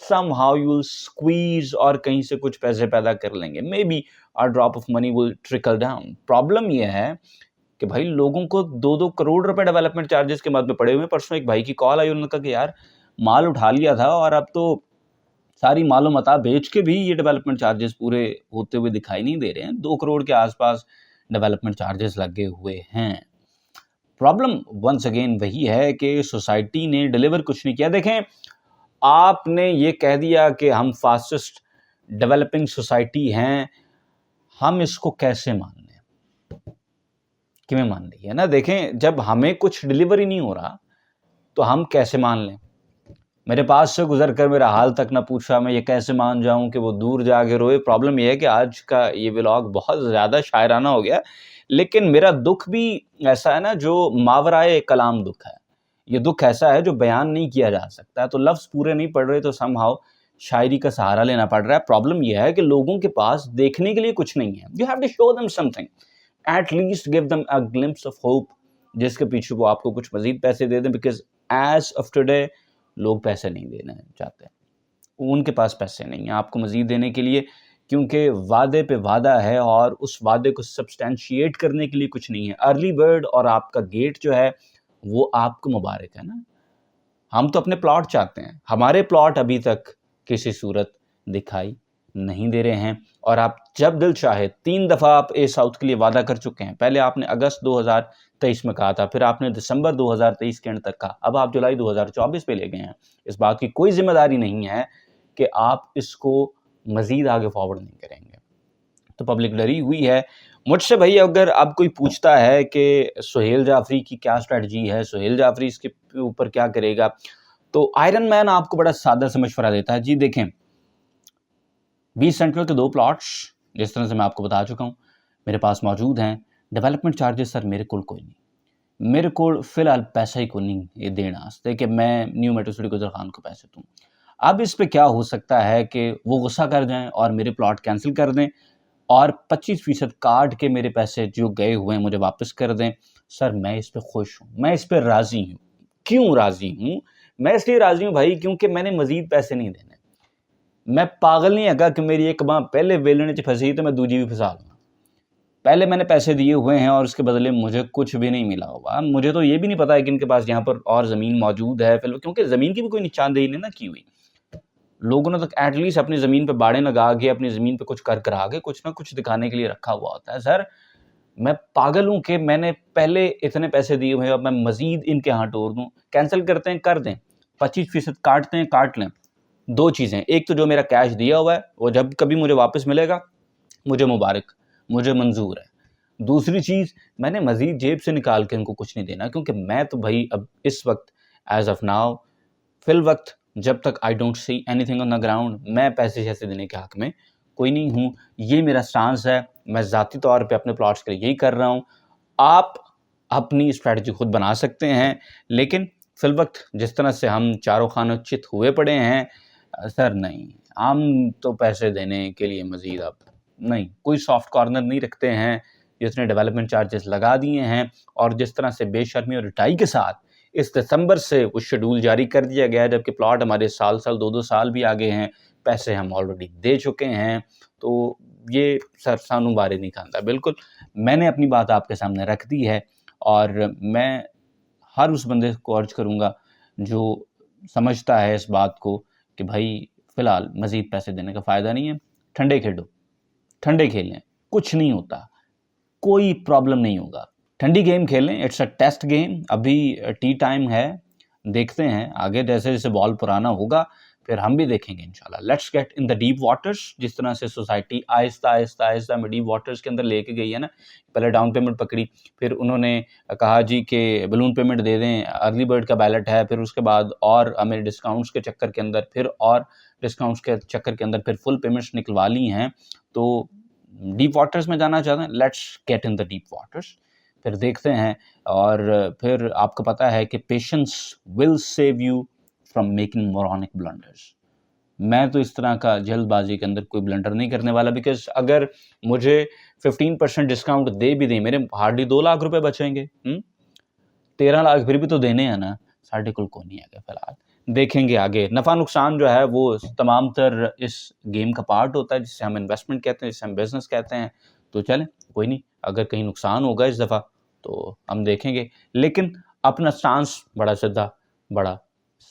somehow you'll squeeze اور کہیں سے کچھ پیسے پیدا کر لیں گے. Maybe a drop of money will trickle down. Problem یہ ہے کہ بھائی لوگوں کو 2-2 کروڑ روپے ڈیولپمنٹ چارجز کے بعد میں پڑے ہوئے. پرسوں ایک بھائی کی کال آئی, انہوں نے کہا کہ یار مال اٹھا لیا تھا اور اب تو ساری مال و متاع بیچ کے بھی یہ ڈیولپمنٹ چارجز پورے ہوتے ہوئے دکھائی نہیں دے رہے ہیں. 2 کروڑ کے آس پاس ڈیولپمنٹ چارجز لگے ہوئے ہیں. پرابلم ونس اگین وہی ہے کہ سوسائٹی نے ڈیلیور کچھ نہیں کیا. دیکھیں آپ نے یہ کہہ دیا کہ ہم فاسٹسٹ ڈیولپنگ سوسائٹی ہیں, ہم اس کو کیسے مان لیں؟ کیوں مان رہی ہے نا. دیکھیں جب ہمیں کچھ ڈیلیور ہی نہیں ہو رہا تو ہم کیسے مان لیں؟ میرے پاس سے گزر کر میرا حال تک نہ پوچھا, میں یہ کیسے مان جاؤں کہ وہ دور جا کے روئے. پرابلم یہ ہے کہ آج کا یہ ولاگ بہت زیادہ شاعرانہ ہو گیا, لیکن میرا دکھ بھی ایسا ہے نا جو ماورائے کلام دکھ ہے. یہ دکھ ایسا ہے جو بیان نہیں کیا جا سکتا, تو لفظ پورے نہیں پڑھ رہے تو سم ہاؤ شاعری کا سہارا لینا پڑ رہا ہے. پرابلم یہ ہے کہ لوگوں کے پاس دیکھنے کے لیے کچھ نہیں ہے. You have to show them something, at least give them a glimpse of hope, جس کے پیچھے وہ آپ کو کچھ مزید پیسے دے دیں. بیکاز ایز آف ٹوڈے لوگ پیسے نہیں دینا چاہتے, ان کے پاس پیسے نہیں ہیں آپ کو مزید دینے کے لیے, کیونکہ وعدے پہ وعدہ ہے اور اس وعدے کو سبسٹینشیٹ کرنے کے لیے کچھ نہیں ہے. ارلی برڈ اور آپ کا گیٹ جو ہے وہ آپ کو مبارک ہے نا. ہم تو اپنے پلاٹ چاہتے ہیں, ہمارے پلاٹ ابھی تک کسی صورت دکھائی نہیں دے رہے ہیں. اور آپ جب دل چاہے 3 دفعہ آپ اے ساؤتھ کے لیے وعدہ کر چکے ہیں. پہلے آپ نے اگست 2023 میں کہا تھا, پھر آپ نے دسمبر 2023 کے اینڈ تک کہا, اب آپ جولائی 2024 پہ لے گئے ہیں. اس بات کی کوئی ذمہ داری نہیں ہے کہ آپ اس کو مزید آگے فارورڈ نہیں کریں گے. تو پبلک ڈری ہوئی ہے. مجھ سے بھائی اگر اب کوئی پوچھتا ہے کہ سہیل جعفری کی کیا اسٹریٹجی ہے, سہیل جعفری اس کے اوپر کیا کرے گا, تو آئرن مین آپ کو بڑا سادہ سے مشورہ دیتا ہے. جی دیکھیں 20 سینٹرل کے 2 پلاٹس جس طرح سے میں آپ کو بتا چکا ہوں میرے پاس موجود ہیں. ڈیولپمنٹ چارجز سر میرے کول کوئی نہیں, میرے کول فی الحال پیسہ ہی کوئی نہیں یہ دینا واسطے کہ میں نیو میٹرو سٹی گجر خان کو پیسے دوں. اب اس پہ کیا ہو سکتا ہے کہ وہ غصہ کر جائیں اور میرے پلاٹ کینسل کر دیں اور 25% کاٹ کے میرے پیسے جو گئے ہوئے ہیں مجھے واپس کر دیں. سر میں اس پہ خوش ہوں, میں اس پہ راضی ہوں. کیوں راضی ہوں؟ میں اس لیے راضی ہوں بھائی کیونکہ میں نے مزید پیسے نہیں دینے. میں پاگل نہیں ہے کہ میری ایک ماں پہلے ویلنے چ پھنسی تو میں دوجی بھی پھنسا لوں. پہلے میں نے پیسے دیے ہوئے ہیں اور اس کے بدلے مجھے کچھ بھی نہیں ملا ہوا. مجھے تو یہ بھی نہیں پتا ہے کہ ان کے پاس یہاں پر اور زمین موجود ہے, کیونکہ زمین کی بھی کوئی نشاندہی نہیں نا کی ہوئی. لوگوں نے تو ایٹ لیسٹ اپنی زمین پہ باڑیں لگا کے اپنی زمین پہ کچھ کرا کے کچھ نہ کچھ دکھانے کے لیے رکھا ہوا ہوتا ہے. سر میں پاگل ہوں کہ میں نے پہلے اتنے پیسے دیے ہوئے ہیں اور میں مزید ان کے ہاں ٹور دوں. کینسل کرتے ہیں کر دیں, 25% کاٹتے ہیں کاٹ لیں. 2 چیزیں, ایک تو جو میرا کیش دیا ہوا ہے وہ جب کبھی مجھے واپس ملے گا مجھے مبارک, مجھے منظور ہے. دوسری چیز میں نے مزید جیب سے نکال کے ان کو کچھ نہیں دینا, کیونکہ میں تو بھائی اب اس وقت ایز آف ناؤ فی الوقت جب تک I don't see any thing on the ground میں پیسے شیسے دینے کے حق میں کوئی نہیں ہوں. یہ میرا سٹانس ہے, میں ذاتی طور پہ اپنے پلاٹس کے لیے یہی کر رہا ہوں. آپ اپنی اسٹریٹجی خود بنا سکتے ہیں, لیکن فی الوقت جس طرح سے ہم چاروں خانوں چت ہوئے پڑے ہیں سر نہیں, ہم تو پیسے دینے کے لیے مزید اب نہیں کوئی سافٹ کارنر نہیں رکھتے ہیں. جس نے ڈیولپمنٹ چارجز لگا دیے ہیں اور جس طرح سے بے شرمی اور رٹائی کے ساتھ اس دسمبر سے وہ شیڈول جاری کر دیا گیا ہے, جبکہ پلاٹ ہمارے سال 2 سال بھی آگے ہیں, پیسے ہم آلریڈی دے چکے ہیں, تو یہ سر سانو بارے نہیں کھانتا. بالکل میں نے اپنی بات آپ کے سامنے رکھ دی ہے اور میں ہر اس بندے کو عرض کروں گا جو سمجھتا ہے اس بات کو کہ بھائی فی الحال مزید پیسے دینے کا فائدہ نہیں ہے, ٹھنڈے کھیلو, ٹھنڈے کھیلیں, کچھ نہیں ہوتا, کوئی پرابلم نہیں ہوگا. ٹھنڈی گیم کھیلیں, اٹس اے ٹیسٹ گیم. ابھی ٹی ٹائم ہے, دیکھتے ہیں آگے جیسے جیسے بال پرانا ہوگا پھر ہم بھی دیکھیں گے انشاءاللہ. Let's get in the deep waters. جس طرح سے سوسائٹی آہستہ آہستہ آہستہ میں ڈیپ واٹرز کے اندر لے کے گئی ہے نا, پہلے ڈاؤن پیمنٹ پکڑی, پھر انہوں نے کہا جی کہ بلون پیمنٹ دے دیں, ارلی برڈ کا بیلٹ ہے, پھر اس کے بعد اور ہمیں ڈسکاؤنٹس کے چکر کے اندر پھر اور ڈسکاؤنٹس کے چکر کے اندر پھر فل پیمنٹس نکلوا لی ہیں. تو ڈیپ واٹرز میں جانا چاہتے ہیں, let's get in the deep waters, پھر دیکھتے ہیں. اور پھر آپ کو پتہ ہے کہ patience will save you from making moronic blunders. میں تو اس طرح کا جلد بازی کے اندر کوئی بلنڈر نہیں کرنے والا, بیکاز اگر مجھے 15% ڈسکاؤنٹ دے بھی دیں میرے ہارڈلی 2 لاکھ روپے بچیں گے, 13 لاکھ پھر بھی تو دینے ہیں نا, ساڑھے کل کو نہیں ہے فی الحال. دیکھیں گے آگے. نفع نقصان جو ہے وہ تمام تر اس گیم کا پارٹ ہوتا ہے جسے ہم انویسٹمنٹ کہتے ہیں، جسے ہم بزنس کہتے ہیں. تو چلیں کوئی نہیں، اگر کہیں نقصان ہوگا اس دفعہ تو ہم دیکھیں گے، لیکن اپنا سٹانس بڑا سیدھا، بڑا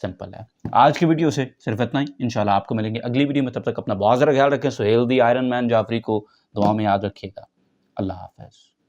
سمپل ہے. آج کی ویڈیو سے صرف اتنا ہی. انشاءاللہ آپ کو ملیں گے اگلی ویڈیو میں، تب تک اپنا بہت زیادہ خیال رکھیں. سہیل دی آئرن مین جعفری کو دعا میں یاد رکھیے گا. اللہ حافظ.